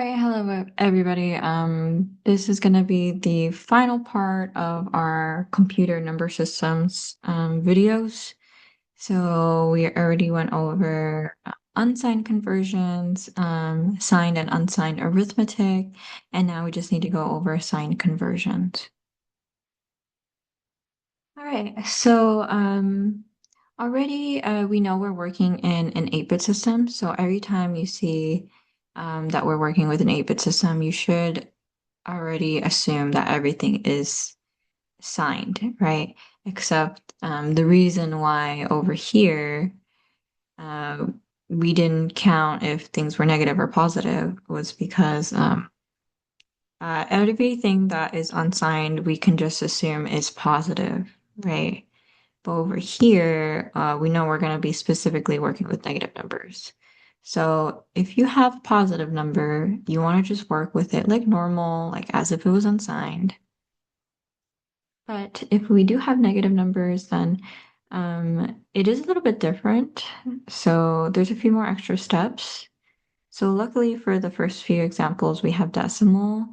right, hello everybody. This is going to be the final part of our computer number systems videos. So we already went over unsigned conversions, signed and unsigned arithmetic, and now we just need to go over signed conversions. All right, so already we know we're working in an 8-bit system. So every time you see that we're working with an 8-bit system, you should already assume that everything is signed, right? Except the reason why over here uh, we didn't count if things were negative or positive was because everything that is unsigned we can just assume is positive, right? But over here, we know we're going to be specifically working with negative numbers. So if you have a positive number, you want to just work with it like normal, like as if it was unsigned. But if we do have negative numbers, then it is a little bit different. So there's a few more extra steps. So luckily for the first few examples, we have decimal.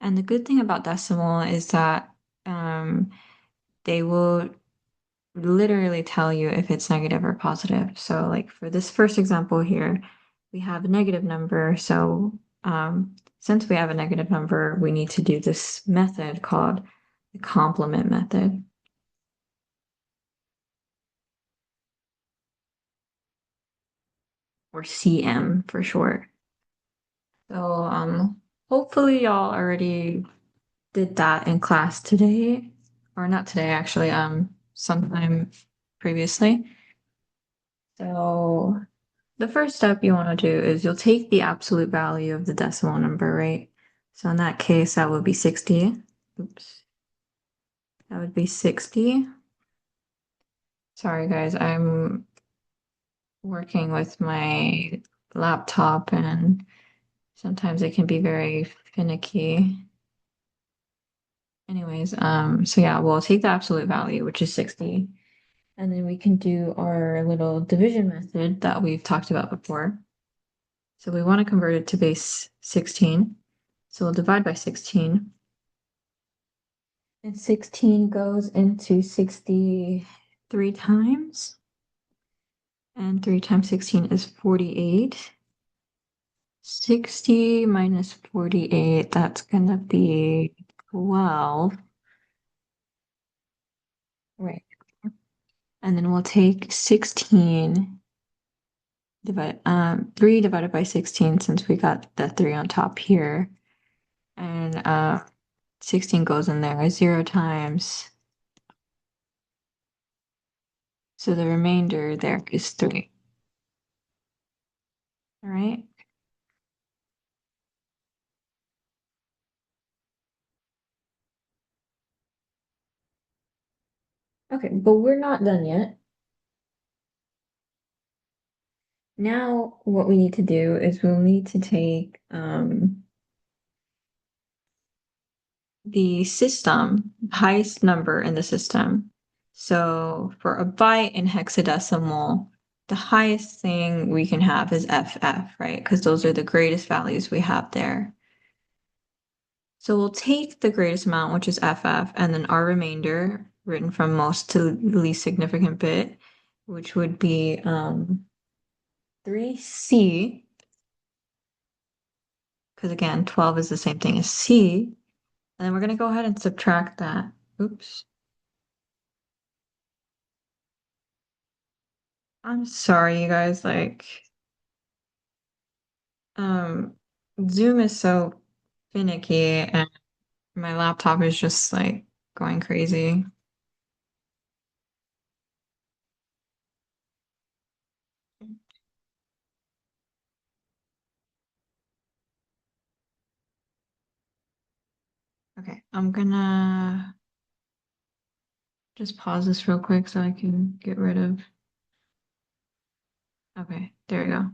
And the good thing about decimal is that um, they will literally tell you if it's negative or positive. So like for this first example here, we have a negative number. So since we have a negative number, we need to do this method called the complement method, or CM for short. So hopefully y'all already did that in class today, or not today actually, sometime previously. So the first step you want to do is you'll take the absolute value of the decimal number, right? So in that case, that would be 60. Oops. That would be 60. Sorry, guys, I'm working with my laptop and sometimes it can be very finicky. Anyways, so yeah, we'll take the absolute value, which is 60, and then we can do our little division method that we've talked about before. So we want to convert it to base 16. So we'll divide by 16. And 16 goes into 63 times. And 3 times 16 is 48. 60 minus 48, that's going to be 12. Right. And then we'll take 16 3 divided by 16 since we got the 3 on top here. And 16 goes in there 0 times. So the remainder there is 3. All right. Okay, but we're not done yet. Now what we need to do is we'll need to take the system, highest number in the system. So for a byte in hexadecimal, the highest thing we can have is FF, right? Because those are the greatest values we have there. So we'll take the greatest amount, which is FF, and then our remainder, written from most to least significant bit, which would be 3C, because again, 12 is the same thing as C. And then we're going to go ahead and subtract that. Oops. I'm sorry, you guys, like, um, Zoom is so finicky and my laptop is just like going crazy. Okay, I'm gonna just pause this real quick so I can get rid of. Okay, there we go.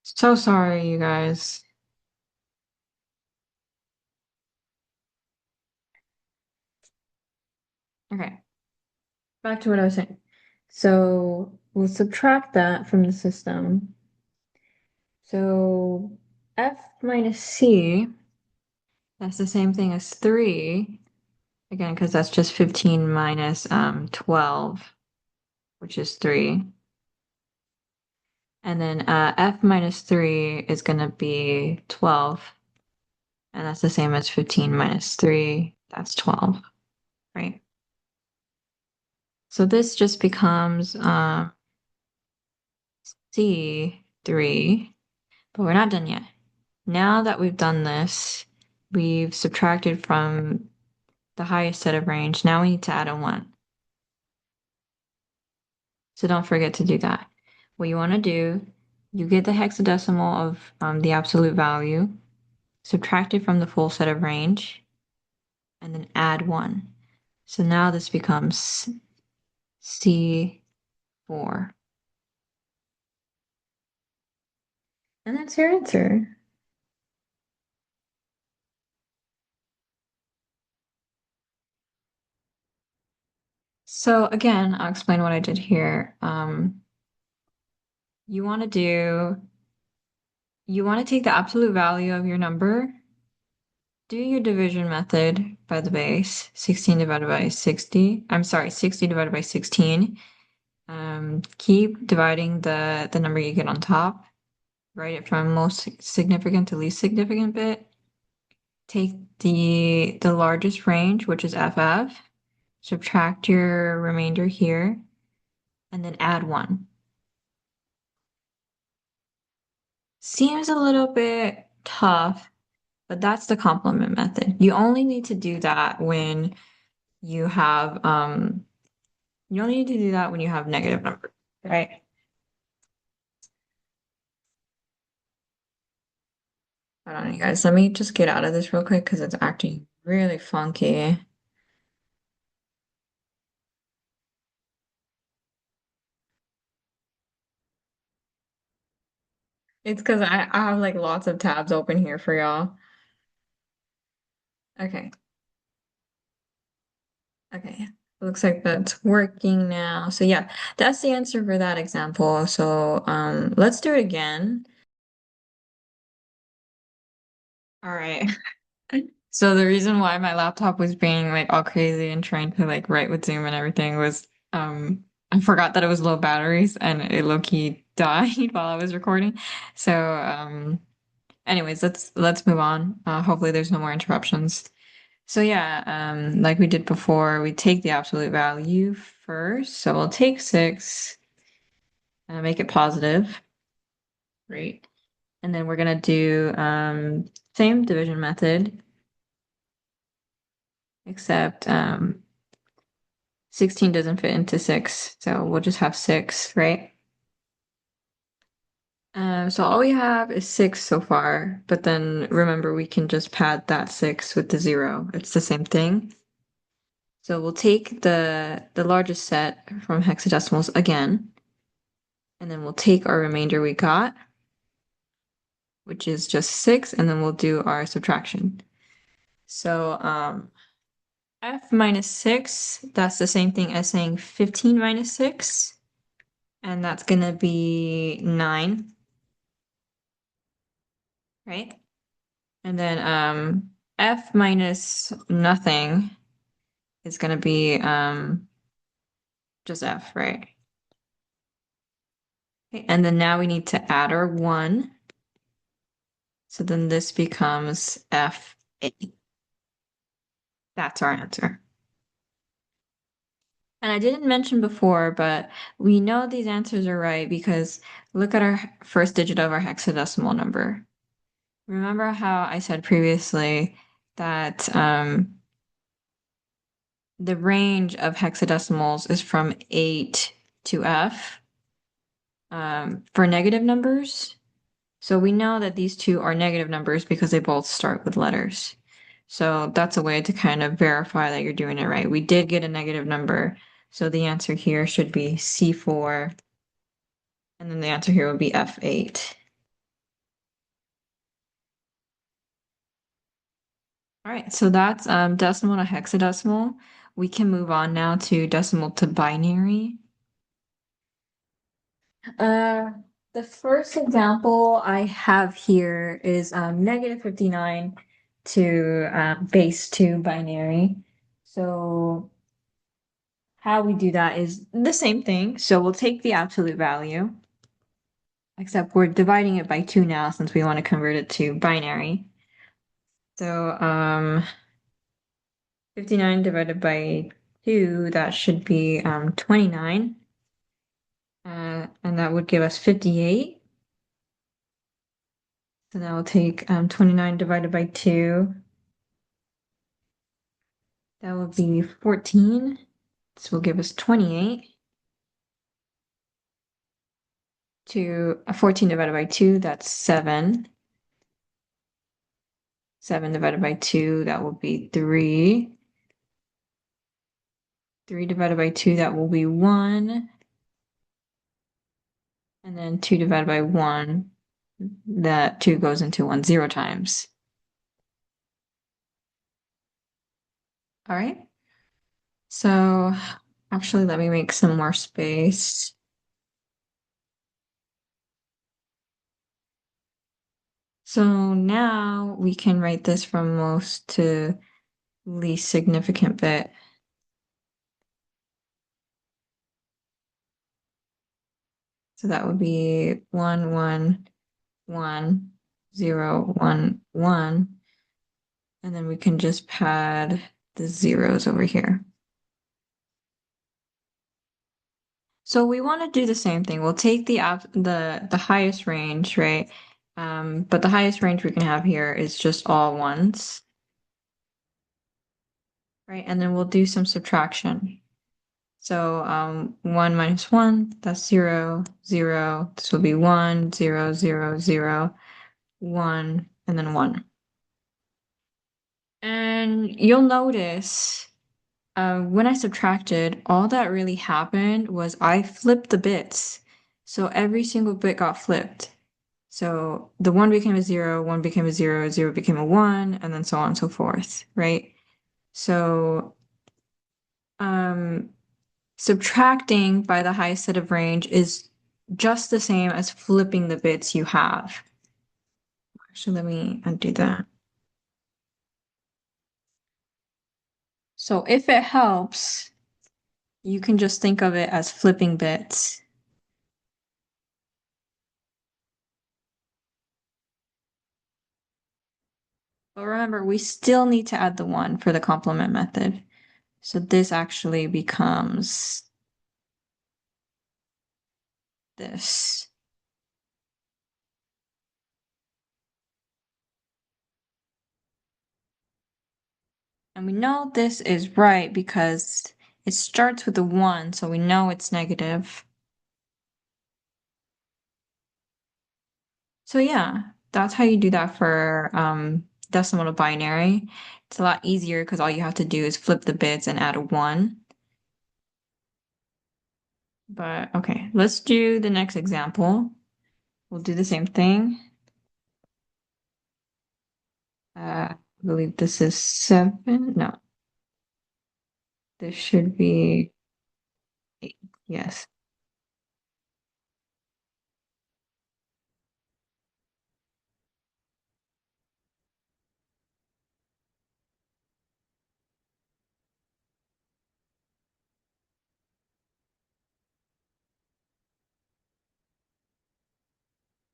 So sorry, you guys. Okay, back to what I was saying. So we'll subtract that from the system. So F minus C, that's the same thing as 3, again, because that's just 15 minus 12, which is 3. And then F minus 3 is going to be 12. And that's the same as 15 minus 3. That's 12, right? So this just becomes C3, but we're not done yet. Now that we've done this, we've subtracted from the highest set of range. Now we need to add a 1. So don't forget to do that. What you want to do, you get the hexadecimal of the absolute value, subtract it from the full set of range, and then add 1. So now this becomes C4. And that's your answer. So again, I'll explain what I did here. You want to take the absolute value of your number, do your division method by the base, 16 divided by 60. I'm sorry, 60 divided by 16. Keep dividing the number you get on top. Write it from most significant to least significant bit. Take the largest range, which is FF. Subtract your remainder here, and then add 1. Seems a little bit tough, but that's the complement method. You only need to do that when you have you only need to do that when you have negative numbers, right? Hold on, you guys. Let me just get out of this real quick because it's acting really funky. It's because I have like lots of tabs open here for y'all. Okay. Okay. Looks like that's working now. So yeah, that's the answer for that example. So let's do it again. All right. So the reason why my laptop was being like all crazy and trying to like write with Zoom and everything was I forgot that it was low batteries and it low-key died while I was recording. So anyways, let's move on. Hopefully there's no more interruptions. So yeah, like we did before, we take the absolute value first. So we'll take 6 and make it positive. Great. And then we're gonna do same division method, except 16 doesn't fit into 6, so we'll just have 6, right? So all we have is 6 so far, but then remember we can just pad that 6 with the 0. It's the same thing. So we'll take the largest set from hexadecimals again, and then we'll take our remainder we got, which is just 6, and then we'll do our subtraction. So F minus 6, that's the same thing as saying 15 minus 6, and that's gonna be 9. Right? And then F minus nothing is going to be just F, right? Okay, and then now we need to add our 1. So then this becomes F8. That's our answer. And I didn't mention before, but we know these answers are right because look at our first digit of our hexadecimal number. Remember how I said previously that the range of hexadecimals is from 8 to F for negative numbers. So we know that these two are negative numbers because they both start with letters. So that's a way to kind of verify that you're doing it right. We did get a negative number, so the answer here should be C4, and then the answer here would be F8. All right, so that's decimal to hexadecimal. We can move on now to decimal to binary. The first example I have here is negative 59 to base 2 binary. So how we do that is the same thing. So we'll take the absolute value, except we're dividing it by 2 now since we want to convert it to binary. So 59 divided by 2, that should be 29. And that would give us 58. So now we'll take 29 divided by 2. That would be 14. This will give us 28. 14 divided by 2, that's 7. 7 divided by 2, that will be 3. 3 divided by 2, that will be 1. And then 2 divided by 1, that 2 goes into 1 0 times. All right. So actually, let me make some more space. So now we can write this from most to least significant bit. So that would be 1 1 1 0 1 1. And then we can just pad the zeros over here. So we want to do the same thing. We'll take the highest range, right? But the highest range we can have here is just all ones, right? And then we'll do some subtraction. So 1 minus 1, that's 0, 0. This will be 1, 0, 0, 0, 1, and then 1. And you'll notice when I subtracted, all that really happened was I flipped the bits. So every single bit got flipped. So the 1 became a 0, 1 became a 0, 0 became a 1, and then so on and so forth, right? So subtracting by the highest set of range is just the same as flipping the bits you have. Actually, let me undo that. So if it helps, you can just think of it as flipping bits. But remember, we still need to add the 1 for the complement method. So this actually becomes this. And we know this is right because it starts with a 1, so we know it's negative. So yeah, that's how you do that for decimal to binary. It's a lot easier because all you have to do is flip the bits and add a 1. But okay, let's do the next example. We'll do the same thing. I believe this is 7. No, this should be 8. Yes.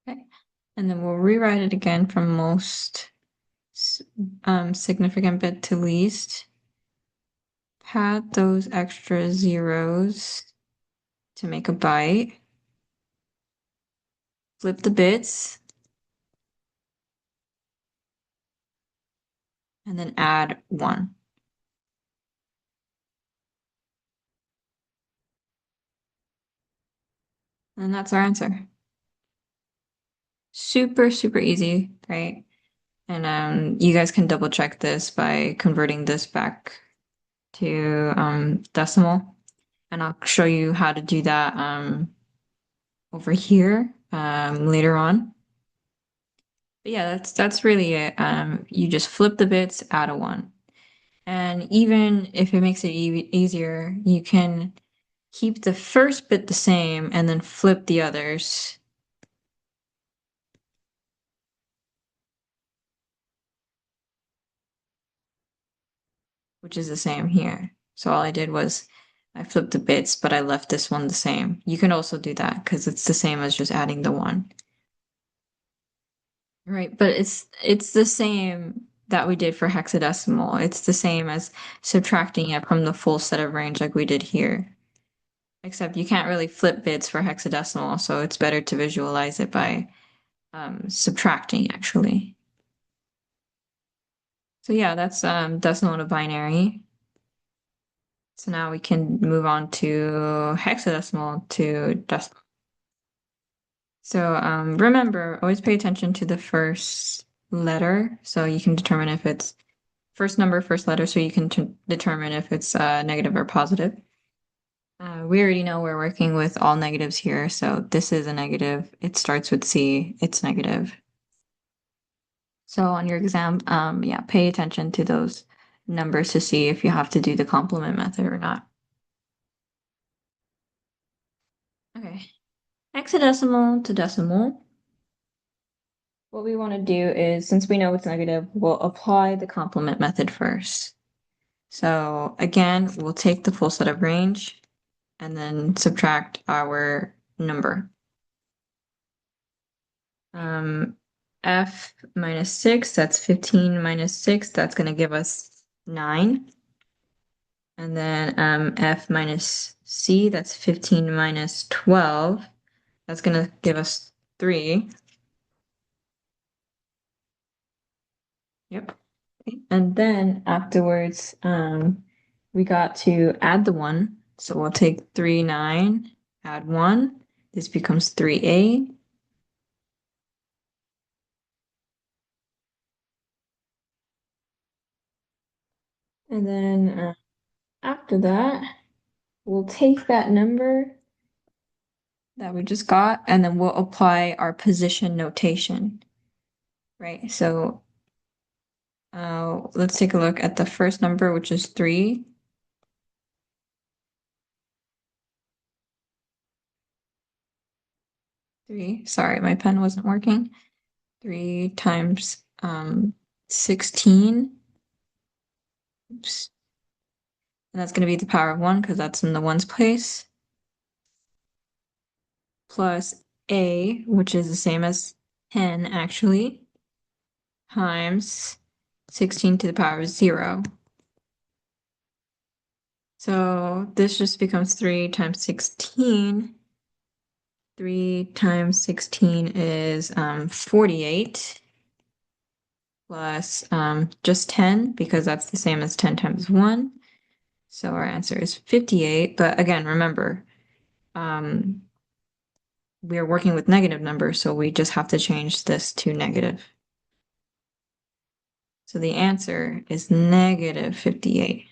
Okay. And then we'll rewrite it again from most significant bit to least. Pad those extra zeros to make a byte. Flip the bits. And then add 1. And that's our answer. Super, super easy, right? And you guys can double check this by converting this back to decimal. And I'll show you how to do that over here later on. But yeah, that's really it. You just flip the bits, add a 1. And even if it makes it easier, you can keep the first bit the same and then flip the others. which is the same here. So all I did was I flipped the bits, but I left this one the same. You can also do that because it's the same as just adding the one. Right, but it's the same that we did for hexadecimal. It's the same as subtracting it from the full set of range like we did here. Except you can't really flip bits for hexadecimal, so it's better to visualize it by subtracting actually. So yeah, that's decimal to binary. So now we can move on to hexadecimal to decimal. So remember, always pay attention to the first letter so you can determine if it's first number, first letter, so you can determine if it's negative or positive. We already know we're working with all negatives here, so this is a negative. It starts with C, it's negative. So on your exam, yeah, pay attention to those numbers to see if you have to do the complement method or not. Okay, hexadecimal to decimal. What we want to do is, since we know it's negative, we'll apply the complement method first. So again, we'll take the full set of range and then subtract our number. F minus 6, that's 15 minus 6, that's going to give us 9. And then F minus C, that's 15 minus 12, that's going to give us 3. Yep. And then afterwards, we got to add the 1. So we'll take 3, 9, add 1. This becomes 3A. And then after that, we'll take that number that we just got, and then we'll apply our position notation, right? So let's take a look at the first number, which is 3. Sorry, my pen wasn't working. 3 times 16. Oops. And that's going to be the power of 1 because that's in the ones place. Plus A, which is the same as 10 actually, times 16 to the power of 0. So this just becomes 3 times 16. 3 times 16 is 48 plus just 10 because that's the same as 10 times 1. So our answer is 58. But again, remember, we are working with negative numbers, so we just have to change this to negative. So the answer is negative 58.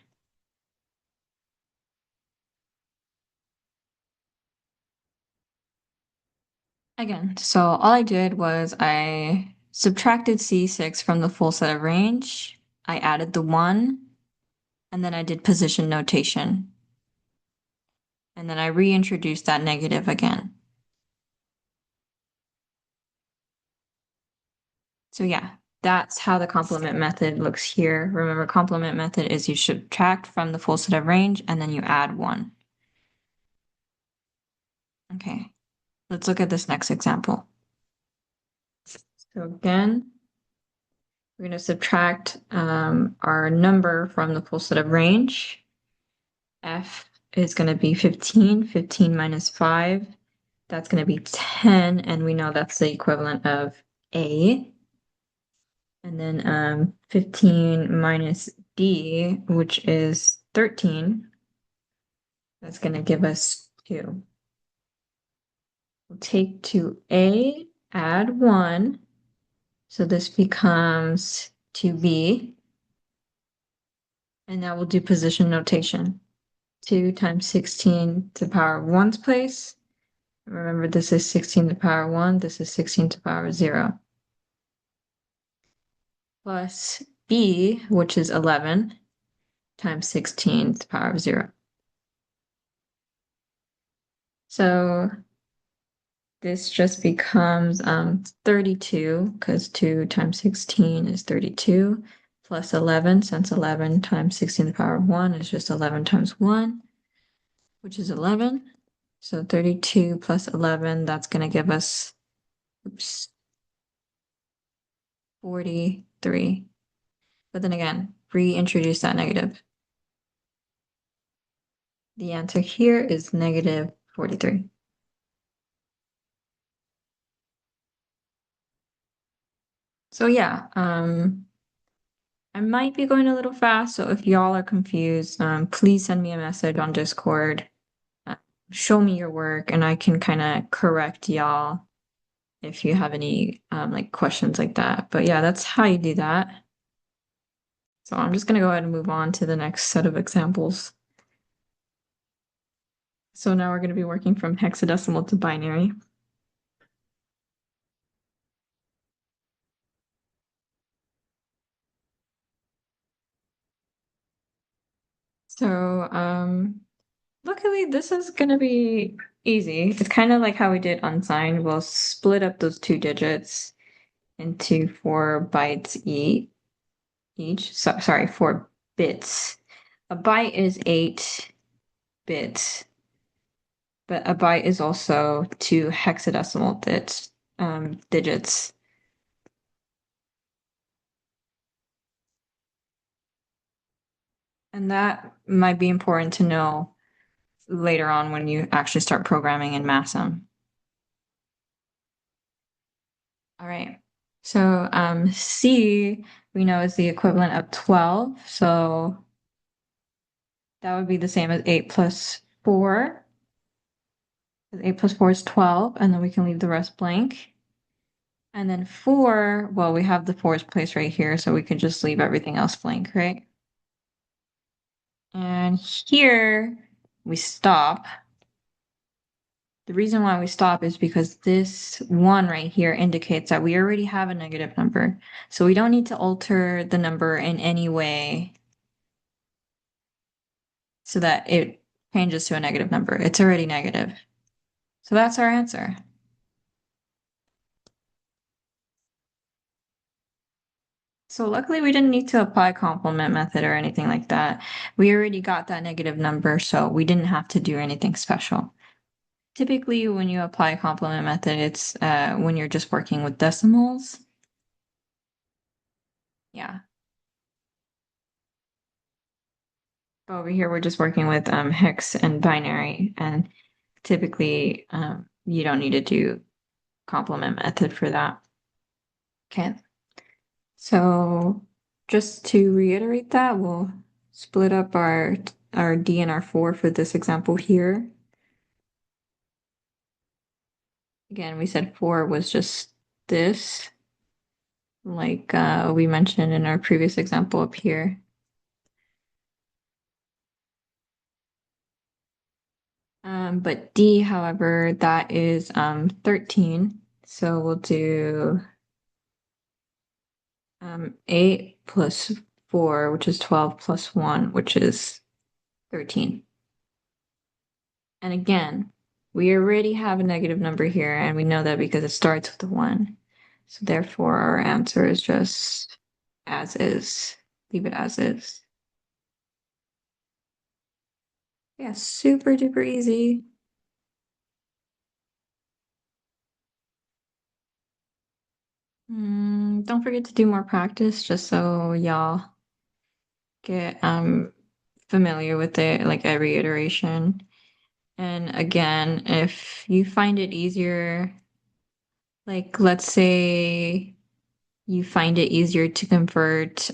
Again, so all I did was I subtracted C6 from the full set of range. I added the 1, and then I did position notation. And then I reintroduced that negative again. So yeah, that's how the complement method looks here. Remember, complement method is you subtract from the full set of range and then you add 1. Okay, let's look at this next example. So again, we're going to subtract our number from the full set of range. F is going to be 15. 15 minus 5, that's going to be 10, and we know that's the equivalent of A. And then 15 minus D, which is 13, that's going to give us 2. We'll take 2A, add 1, so this becomes 2B. And now we'll do position notation. 2 times 16 to the power of 1's place. Remember, this is 16 to the power of 1, this is 16 to the power of 0. Plus B, which is 11, times 16 to the power of 0. So this just becomes 32, because 2 times 16 is 32, plus 11, since 11 times 16 to the power of 1 is just 11 times 1, which is 11. So 32 plus 11, that's going to give us, oops, 43. But then again, reintroduce that negative. The answer here is negative 43. So yeah, I might be going a little fast, so if y'all are confused, please send me a message on Discord. Uh, Show me your work, and I can kind of correct y'all if you have any like questions like that. But yeah, that's how you do that. So I'm just gonna go ahead and move on to the next set of examples. So now we're gonna be working from hexadecimal to binary. So luckily this is gonna be easy. It's kind of like how we did unsigned. We'll split up those two digits into 4 bytes each. So, sorry, 4 bits. A byte is 8 bits, but a byte is also 2 hexadecimal digits. And that might be important to know later on when you actually start programming in MASM. All right. So C we know is the equivalent of 12. So that would be the same as 8 plus 4. 8 plus 4 is 12, and then we can leave the rest blank. And then 4, well, we have the fourth place right here, so we can just leave everything else blank, right? And here we stop. The reason why we stop is because this 1 right here indicates that we already have a negative number. So we don't need to alter the number in any way so that it changes to a negative number. It's already negative. So that's our answer. So luckily we didn't need to apply complement method or anything like that. We already got that negative number, so we didn't have to do anything special. Typically, when you apply complement method, it's when you're just working with decimals. Yeah. But over here, we're just working with hex and binary, and typically you don't need to do complement method for that. Okay. So just to reiterate that, we'll split up our D and our 4 for this example here. Again, we said 4 was just this, like we mentioned in our previous example up here. But D, however, that is 13. So we'll do 8 plus 4, which is 12, plus 1, which is 13. And again, we already have a negative number here, and we know that because it starts with a 1. So therefore, our answer is just as is. Leave it as is. Yeah, super duper easy. Don't forget to do more practice just so y'all get familiar with it, like every iteration. And again, if you find it easier, like let's say you find it easier to convert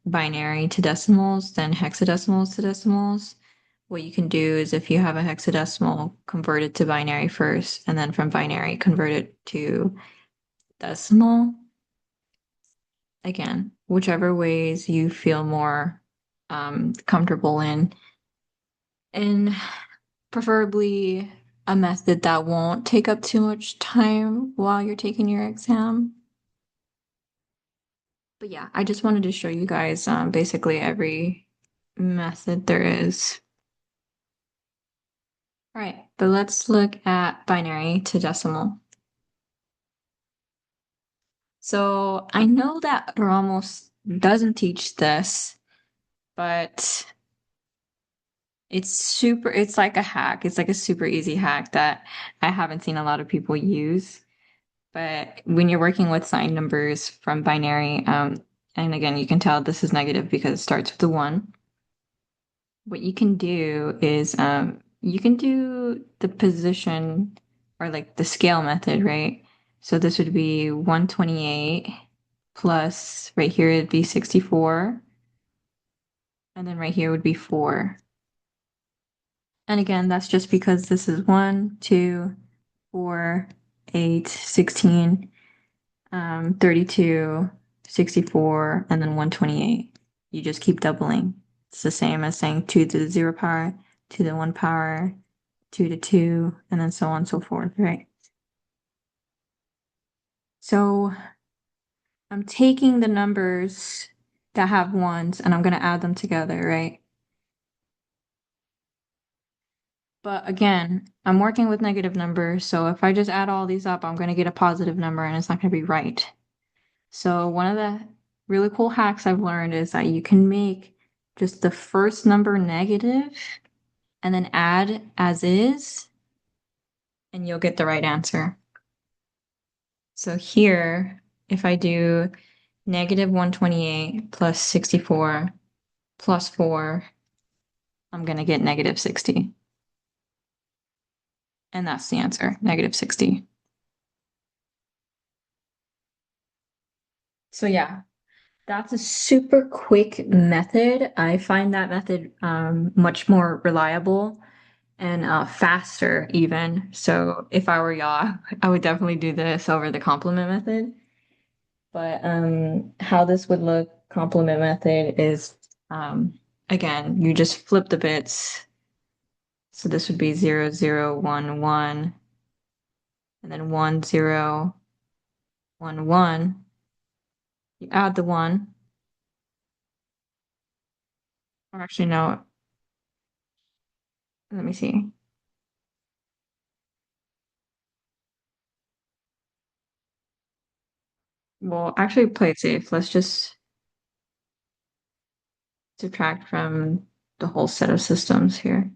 binary to decimals than hexadecimals to decimals, what you can do is if you have a hexadecimal, convert it to binary first, and then from binary, convert it to decimal. Again, whichever ways you feel more comfortable in. And preferably a method that won't take up too much time while you're taking your exam. But yeah, I just wanted to show you guys basically every method there is. All right, but let's look at binary to decimal. So I know that we're almost doesn't teach this, but it's like a hack. It's like a super easy hack that I haven't seen a lot of people use. But when you're working with signed numbers from binary, and again, you can tell this is negative because it starts with a one. What you can do is you can do the position or like the scale method, right? So this would be 128 plus right here it'd be 64, and then right here would be 4. And again, that's just because this is 1, 2, 4, 8, 16, 32, 64, and then 128. You just keep doubling. It's the same as saying 2 to the 0 power, 2 to the 1 power, 2 to 2, and then so on and so forth, right? So I'm taking the numbers that have ones and I'm going to add them together, right? But again, I'm working with negative numbers, so if I just add all these up, I'm going to get a positive number and it's not going to be right. So one of the really cool hacks I've learned is that you can make just the first number negative and then add as is, and you'll get the right answer. So here, if I do negative 128 plus 64 plus 4, I'm going to get negative 60. And that's the answer, negative 60. So yeah, that's a super quick method. I find that method much more reliable and faster even. So if I were y'all, I would definitely do this over the complement method. But how this would look, complement method is again, you just flip the bits. So this would be 0, 0, 1, 1, and then 1, 0, 1, 1. You add the 1. Or actually, no, let me see. Well, actually play it safe. Let's just subtract from the whole set of systems here.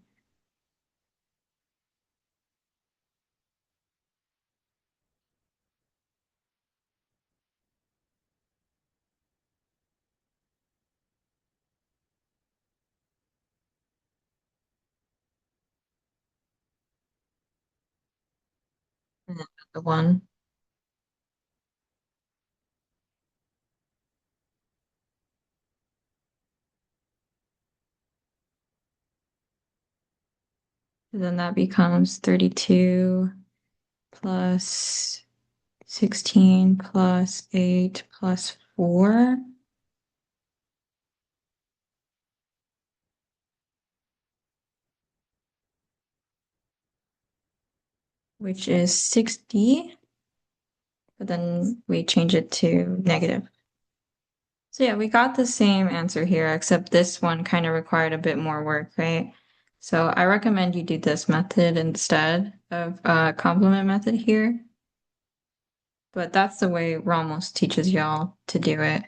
And then the 1. And then that becomes 32 plus 16 plus 8 plus 4, which is 60, but then we change it to negative. So yeah, we got the same answer here, except this one kind of required a bit more work, right? So I recommend you do this method instead of complement method here. But that's the way Ramos teaches y'all to do it.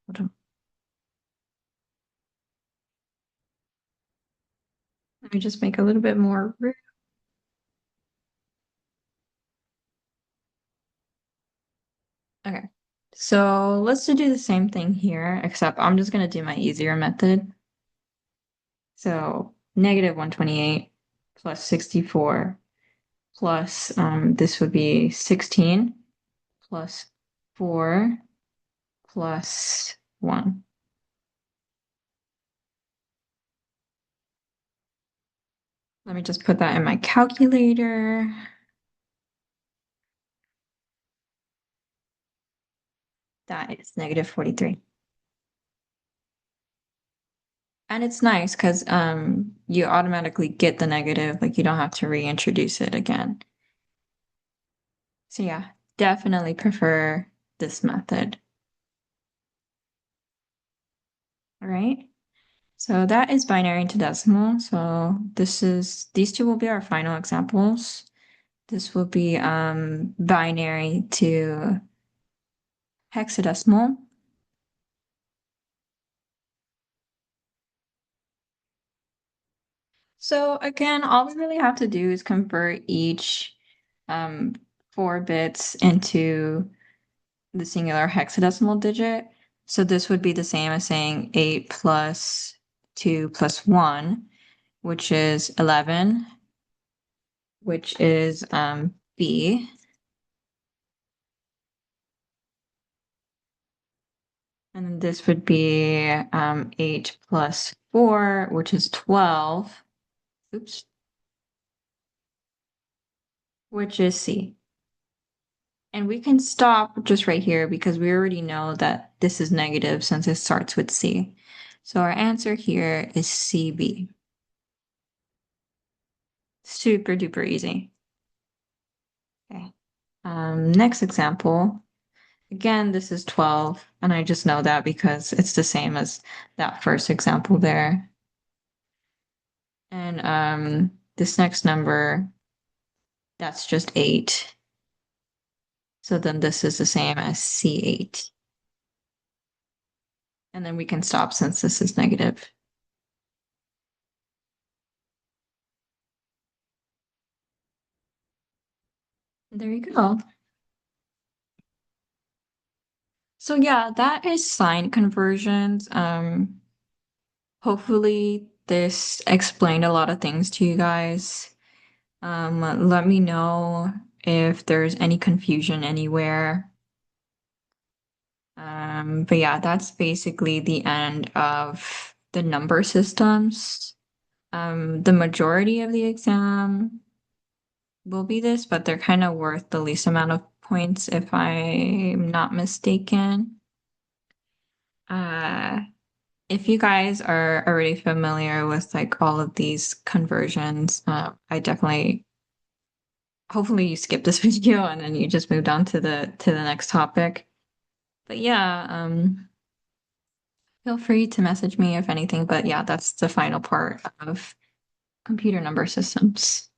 Hold on. Let me just make a little bit more room. Okay. So let's do the same thing here, except I'm just going to do my easier method. So negative 128 plus 64 plus this would be 16 plus 4 plus 1. Let me just put that in my calculator. That is negative 43. And it's nice because you automatically get the negative, like you don't have to reintroduce it again. So yeah, definitely prefer this method. All right. So that is binary to decimal. So these two will be our final examples. This will be binary to hexadecimal. So again, all we really have to do is convert each um, 4 bits into the singular hexadecimal digit. So this would be the same as saying 8 plus 2 plus 1, which is 11, which is B. And this would be 8 plus 4, which is 12. Oops, which is C. And we can stop just right here because we already know that this is negative since it starts with C. So our answer here is CB. Super duper easy. Okay. Next example. Again, this is 12, and I just know that because it's the same as that first example there. And this next number, that's just 8. So then this is the same as C8. And then we can stop since this is negative. There you go. So yeah, that is sign conversions. Hopefully this explained a lot of things to you guys. Let me know if there's any confusion anywhere. But yeah, that's basically the end of the number systems. The majority of the exam will be this, but they're kind of worth the least amount of points if I'm not mistaken. Uh, if you guys are already familiar with like all of these conversions, I definitely hopefully you skip this video and then you just moved on to the next topic. But yeah, feel free to message me if anything. But yeah, that's the final part of computer number systems.